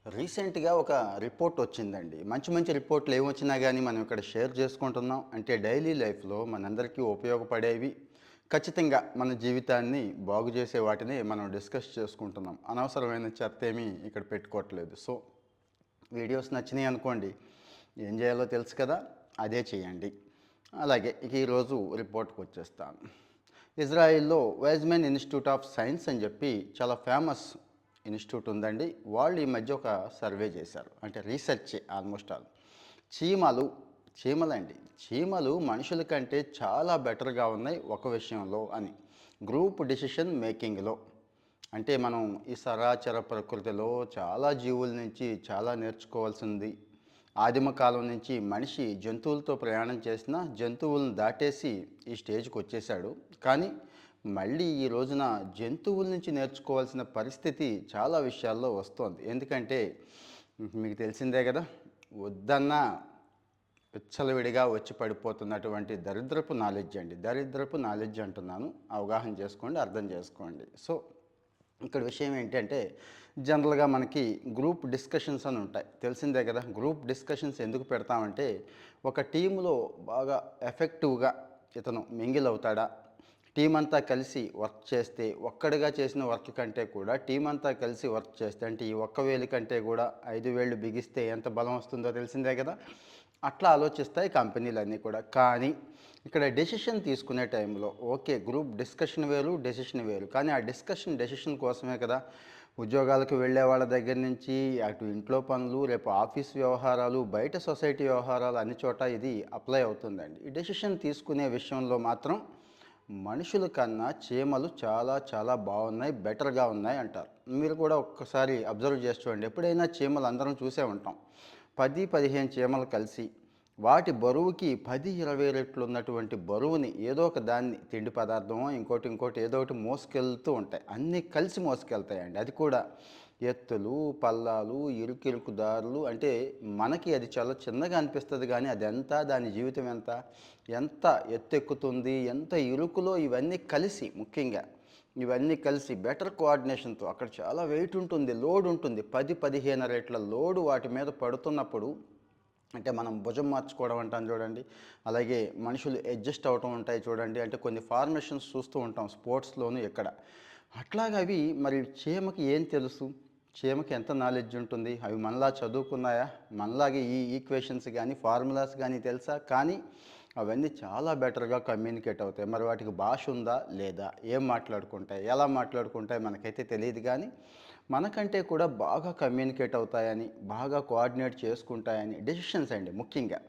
రీసెంట్‌గా ఒక రిపోర్ట్ వచ్చిందండి. మంచి మంచి రిపోర్ట్‌లు ఏమొచ్చినా గానీ మనం ఇక్కడ షేర్ చేసుకుంటున్నాం. అంటే డైలీ లైఫ్‌లో మనందరికీ ఉపయోగపడేవి, ఖచ్చితంగా మన జీవితాన్ని బాగు చేసే వాటిని మనం డిస్కస్ చేసుకుంటున్నాం. అనవసరమైన చెత్త ఏమీ ఇక్కడ పెట్టుకోవట్లేదు. సో, వీడియోస్ నచ్చినాయి అనుకోండి, ఏం చేయాలో తెలుసు కదా! అదే చేయండి. అలాగే ఇక ఈరోజు రిపోర్ట్‌కొచ్చేస్తాను. ఇజ్రాయిల్‌లో వైజ్‌మెన్ ఇన్‌స్టిట్యూట్ ఆఫ్ సైన్స్ అని చెప్పి చాలా ఫేమస్ ఇన్‌స్టిట్యూట్ ఉందండి. వాళ్ళు ఈ మధ్య ఒక సర్వే చేశారు. అంటే రీసెర్చే ఆల్మోస్ట్ ఆల్. చీమలు చీమలండి. చీమలు మనుషుల కంటే చాలా బెటర్‌గా ఉన్నాయి ఒక విషయంలో అని. గ్రూప్ డెసిషన్ మేకింగ్‌లో. అంటే మనం ఈ సరాచర ప్రకృతిలో చాలా జీవుల నుంచి చాలా నేర్చుకోవాల్సింది. ఆదిమ కాలం నుంచి మనిషి జంతువులతో ప్రయాణం చేసినా జంతువులను దాటేసి ఈ స్టేజ్కి వచ్చేసాడు. కానీ మళ్ళీ ఈ రోజున జంతువుల నుంచి నేర్చుకోవాల్సిన పరిస్థితి చాలా విషయాల్లో వస్తోంది. ఎందుకంటే మీకు తెలిసిందే కదా, వద్దన్నా విచ్చలవిడిగా వచ్చి పడిపోతున్నటువంటి దరిద్రపు నాలెడ్జ్ అండి. దరిద్రపు నాలెడ్జ్ అంటున్నాను, అవగాహన చేసుకోండి, అర్థం చేసుకోండి. సో, ఇక్కడ విషయం ఏంటంటే జనరల్గా మనకి గ్రూప్ డిస్కషన్స్ అని ఉంటాయి, తెలిసిందే కదా. గ్రూప్ డిస్కషన్స్ ఎందుకు పెడతామంటే ఒక టీంలో బాగా ఎఫెక్టివ్గా ఇతను మింగిల్ అవుతాడా, టీం అంతా కలిసి వర్క్ చేస్తే ఒక్కడిగా చేసిన వర్క్ కంటే కూడా టీం అంతా కలిసి వర్క్ చేస్తే, అంటే ఈ ఒక్క వేలు కంటే కూడా 5 వేళ్ళు బిగిస్తే ఎంత బలం వస్తుందో తెలిసిందే కదా. అట్లా ఆలోచిస్తాయి కంపెనీలన్నీ కూడా. కానీ ఇక్కడ డెసిషన్ తీసుకునే టైంలో ఓకే, గ్రూప్ డిస్కషన్ వేరు, డెసిషన్ వేరు. కానీ ఆ డెసిషన్ కోసమే కదా ఉద్యోగాలకు వెళ్ళే వాళ్ళ దగ్గర నుంచి అటు ఇంట్లో పనులు, రేపు ఆఫీస్ వ్యవహారాలు, బయట సొసైటీ వ్యవహారాలు అన్ని చోట ఇది అప్లై అవుతుందండి. ఈ డెసిషన్ తీసుకునే విషయంలో మాత్రం మనుషుల కన్నా చీమలు చాలా చాలా బాగున్నాయి, బెటర్గా ఉన్నాయి అంటారు. మీరు కూడా ఒక్కసారి అబ్జర్వ్ చేసి చూడండి. ఎప్పుడైనా చీమలు అందరం చూసే ఉంటాం. 10-15 చీమలు కలిసి వాటి బరువుకి 10-20 రెట్లు ఉన్నటువంటి బరువుని ఏదో ఒక దాన్ని, తిండి పదార్థమో ఇంకోటి ఏదో ఒకటి మోసుకెళ్తూ ఉంటాయి. అన్నీ కలిసి మోసుకెళ్తాయండి. అది కూడా ఎత్తులు, పల్లాలు, ఇరుకిరుకు దారులు. అంటే మనకి అది చాలా చిన్నగా అనిపిస్తుంది, కానీ అది ఎంత, దాని జీవితం ఎంత, ఎంత ఎత్తెక్కుతుంది, ఎంత ఇరుకులో ఇవన్నీ కలిసి, ముఖ్యంగా ఇవన్నీ కలిసి బెటర్ కోఆర్డినేషన్తో, అక్కడ చాలా వెయిట్ ఉంటుంది, లోడ్ ఉంటుంది. 10-15 రెట్ల లోడు వాటి మీద పడుతున్నప్పుడు, అంటే మనం భుజం మార్చుకోవడం అంటాం చూడండి, అలాగే మనుషులు అడ్జస్ట్ అవటం ఉంటాయి చూడండి. అంటే కొన్ని ఫార్మేషన్స్ చూస్తూ ఉంటాం స్పోర్ట్స్లోను ఎక్కడ. అట్లాగా అవి మరి చీమకి ఏం తెలుసు, చీమకి ఎంత నాలెడ్జ్ ఉంటుంది, అవి మనలా చదువుకున్నాయా, మనలాగే ఈ ఈక్వేషన్స్ కానీ ఫార్ములాస్ కానీ తెలుసా? కానీ అవన్నీ చాలా బెటర్గా కమ్యూనికేట్ అవుతాయి. మరి వాటికి భాష ఉందా లేదా, ఏం మాట్లాడుకుంటాయి, ఎలా మాట్లాడుకుంటాయి మనకైతే తెలియదు. కానీ మనకంటే కూడా బాగా కమ్యూనికేట్ అవుతాయని, బాగా కోఆర్డినేట్ చేసుకుంటాయని, డెసిషన్స్ అండి ముఖ్యంగా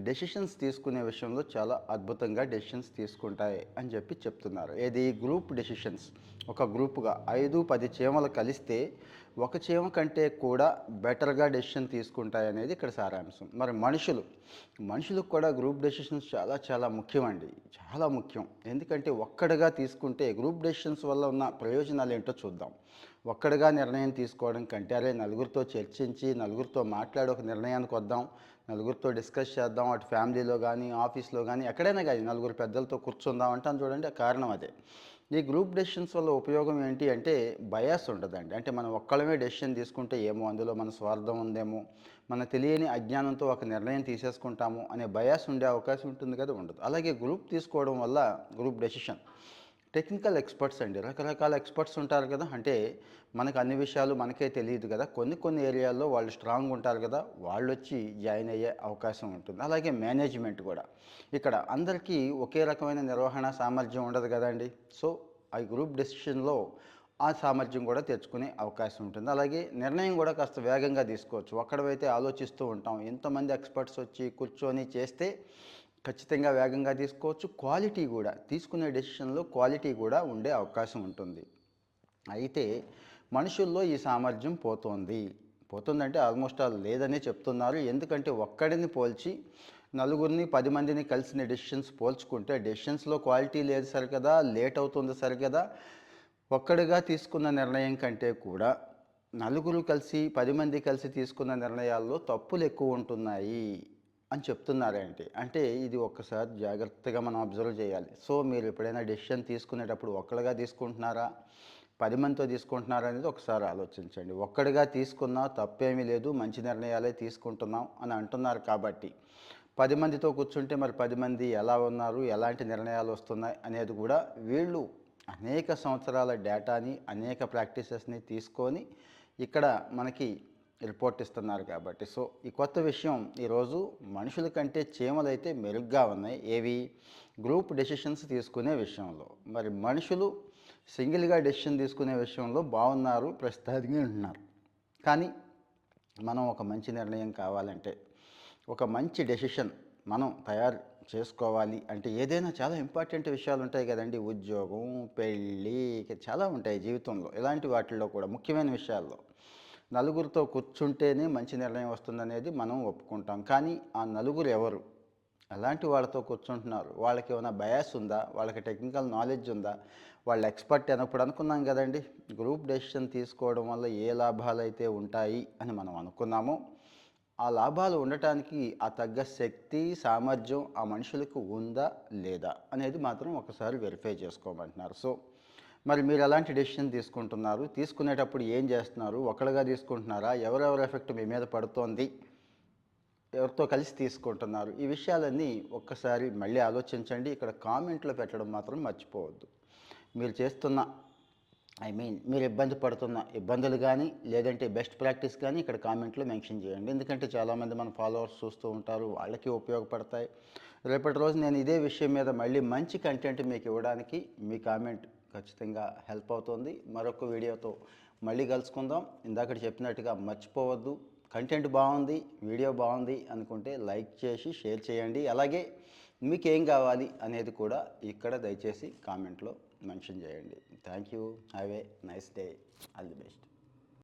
డెసిషన్స్ తీసుకునే విషయంలో చాలా అద్భుతంగా డెసిషన్స్ తీసుకుంటాయి అని చెప్పి చెప్తున్నారు. ఏది గ్రూప్ డెసిషన్స్, ఒక గ్రూపుగా 5-10 చీమలు కలిస్తే ఒక చీమ కంటే కూడా బెటర్గా డెసిషన్ తీసుకుంటాయి అనేది ఇక్కడ సారాంశం. మరి మనుషులకు కూడా గ్రూప్ డెసిషన్స్ చాలా చాలా ముఖ్యమండి, చాలా ముఖ్యం. ఎందుకంటే ఒక్కడిగా తీసుకుంటే గ్రూప్ డెసిషన్స్ వల్ల ఉన్న ప్రయోజనాలు ఏంటో చూద్దాం. ఒక్కడిగా నిర్ణయం తీసుకోవడం కంటే, అరే నలుగురితో చర్చించి నలుగురితో మాట్లాడి ఒక నిర్ణయానికి వద్దాం, నలుగురితో డిస్కస్ చేద్దాం, అటు ఫ్యామిలీలో కానీ ఆఫీస్లో కానీ ఎక్కడైనా కానీ నలుగురు పెద్దలతో కూర్చుందాం అంటాను చూడండి, ఆ కారణం అదే. ఈ గ్రూప్ డెసిషన్స్ వల్ల ఉపయోగం ఏంటి అంటే బయాస్ ఉండదండి. అంటే మనం ఒక్కళ్ళమే డెసిషన్ తీసుకుంటే ఏమో అందులో మన స్వార్థం ఉందేమో, మన తెలియని అజ్ఞానంతో ఒక నిర్ణయం తీసేసుకుంటాము అనే బయాస్ ఉండే అవకాశం ఉంటుంది కదా, ఉండదు. అలాగే గ్రూప్ తీసుకోవడం వల్ల గ్రూప్ డెసిషన్ టెక్నికల్ ఎక్స్పర్ట్స్ అండి, రకరకాల ఎక్స్పర్ట్స్ ఉంటారు కదా. అంటే మనకు అన్ని విషయాలు మనకే తెలియదు కదా, కొన్ని ఏరియాల్లో వాళ్ళు స్ట్రాంగ్ ఉంటారు కదా, వాళ్ళు వచ్చి జాయిన్ అయ్యే అవకాశం ఉంటుంది. అలాగే మేనేజ్మెంట్ కూడా, ఇక్కడ అందరికీ ఒకే రకమైన నిర్వహణ సామర్థ్యం ఉండదు కదండి. సో ఆ గ్రూప్ డెసిషన్లో ఆ సామర్థ్యం కూడా తెచ్చుకునే అవకాశం ఉంటుంది. అలాగే నిర్ణయం కూడా కాస్త వేగంగా తీసుకోవచ్చు. ఒక్కడవైతే ఆలోచిస్తూ ఉంటాం, ఎంతమంది ఎక్స్పర్ట్స్ వచ్చి కూర్చొని చేస్తే ఖచ్చితంగా వేగంగా తీసుకోవచ్చు. క్వాలిటీ కూడా, తీసుకునే డెసిషన్లో క్వాలిటీ కూడా ఉండే అవకాశం ఉంటుంది. అయితే మనుషుల్లో ఈ సామర్థ్యం పోతుందంటే ఆల్మోస్ట్ ఆల్ లేదనే చెప్తున్నారు. ఎందుకంటే ఒక్కడిని పోల్చి నలుగురిని 10 మందిని కలిసిన డెసిషన్స్ పోల్చుకుంటే డెసిషన్స్లో క్వాలిటీ లేదు సరికదా, లేట్ అవుతుంది సరికదా. ఒక్కడిగా తీసుకున్న నిర్ణయం కంటే కూడా నలుగురు కలిసి 10 మంది కలిసి తీసుకున్న నిర్ణయాల్లో తప్పులు ఎక్కువ ఉంటున్నాయి అని చెప్తున్నారేంటి. అంటే ఇది ఒక్కసారి జాగ్రత్తగా మనం అబ్జర్వ్ చేయాలి. సో మీరు ఎప్పుడైనా డెసిషన్ తీసుకునేటప్పుడు ఒక్కళ్ళుగా తీసుకుంటున్నారా, 10 మందితో తీసుకుంటున్నారనేది ఒకసారి ఆలోచించండి. ఒక్కడిగా తీసుకున్నా తప్పేమీ లేదు. మంచి నిర్ణయాలే తీసుకుంటున్నాం అని అంటున్నారు కాబట్టి 10 మందితో కూర్చుంటే మరి 10 మంది ఎలా ఉన్నారు? ఎలాంటి నిర్ణయాలు వస్తున్నాయి? అనేది కూడా వీళ్ళు అనేక సంవత్సరాల డేటాని, అనేక ప్రాక్టీసెస్‌ని తీసుకొని ఇక్కడ మనకి రిపోర్ట్ ఇస్తున్నారు కాబట్టి. సో, ఈ కొత్త విషయం ఈరోజు మనుషుల కంటే చీమలైతే మెరుగ్గా ఉన్నాయి. ఏవి? గ్రూప్ డెసిషన్స్ తీసుకునే విషయంలో. మరి మనుషులు సింగిల్‌గా డెసిషన్ తీసుకునే విషయంలో బాగున్నారు, ప్రస్తుతానికి ఉంటున్నారు. కానీ మనం ఒక మంచి నిర్ణయం కావాలంటే, ఒక మంచి డెసిషన్ మనం తయారు చేసుకోవాలి అంటే ఏదైనా చాలా ఇంపార్టెంట్ విషయాలు ఉంటాయి కదండీ! ఉద్యోగం, పెళ్ళి ఇక చాలా ఉంటాయి జీవితంలో. ఇలాంటి వాటిల్లో కూడా ముఖ్యమైన విషయాల్లో నలుగురితో కూర్చుంటేనే మంచి నిర్ణయం వస్తుందనేది మనం ఒప్పుకుంటాం. కానీ ఆ నలుగురు ఎవరు? ఎలాంటి వాళ్ళతో కూర్చుంటున్నారు? వాళ్ళకి ఏమైనా బయాస్ ఉందా? వాళ్ళకి టెక్నికల్ నాలెడ్జ్ ఉందా? వాళ్ళు ఎక్స్‌పర్ట్ అని ఇప్పుడు అనుకున్నాం కదండీ! గ్రూప్ డెసిషన్ తీసుకోవడం వల్ల ఏ లాభాలైతే ఉంటాయి అని మనం అనుకున్నామో, ఆ లాభాలు ఉండటానికి ఆ తగ్గ శక్తి, సామర్థ్యం ఆ మనుషులకు ఉందా? లేదా? అనేది మాత్రం ఒకసారి వెరిఫై చేసుకోమంటున్నారు. సో, మరి మీరు ఎలాంటి డెసిషన్ తీసుకుంటున్నారు? తీసుకునేటప్పుడు ఏం చేస్తున్నారు? ఒక్కళ్ళుగా తీసుకుంటున్నారా? ఎవరెవరి ఎఫెక్ట్ మీ మీద పడుతోంది? ఎవరితో కలిసి తీసుకుంటున్నారు? ఈ విషయాలన్నీ ఒక్కసారి మళ్ళీ ఆలోచించండి. ఇక్కడ కామెంట్‌లో పెట్టడం మాత్రం మర్చిపోవద్దు. మీరు చేస్తున్న మీరు ఇబ్బంది పడుతున్న ఇబ్బందులు గానీ, లేదంటే బెస్ట్ ప్రాక్టీస్ గానీ ఇక్కడ కామెంట్‌లో మెన్షన్ చేయండి. ఎందుకంటే చాలామంది మన ఫాలోవర్స్ చూస్తూ ఉంటారు. వాళ్ళకి ఉపయోగపడతాయి. రేపటి రోజు నేను ఇదే విషయం మీద మళ్ళీ మంచి కంటెంట్ మీకు ఇవ్వడానికి మీ కామెంట్ ఖచ్చితంగా హెల్ప్ అవుతుంది. మరొక వీడియోతో మళ్ళీ కలుసుకుందాం. ఇందాకడ చెప్పినట్టుగా మర్చిపోవద్దు. కంటెంట్ బాగుంది, వీడియో బాగుంది అనుకుంటే లైక్ చేసి షేర్ చేయండి. అలాగే మీకేం కావాలి అనేది కూడా ఇక్కడ దయచేసి కామెంట్లో మెన్షన్ చేయండి. Thank you. Have a nice day. All the best.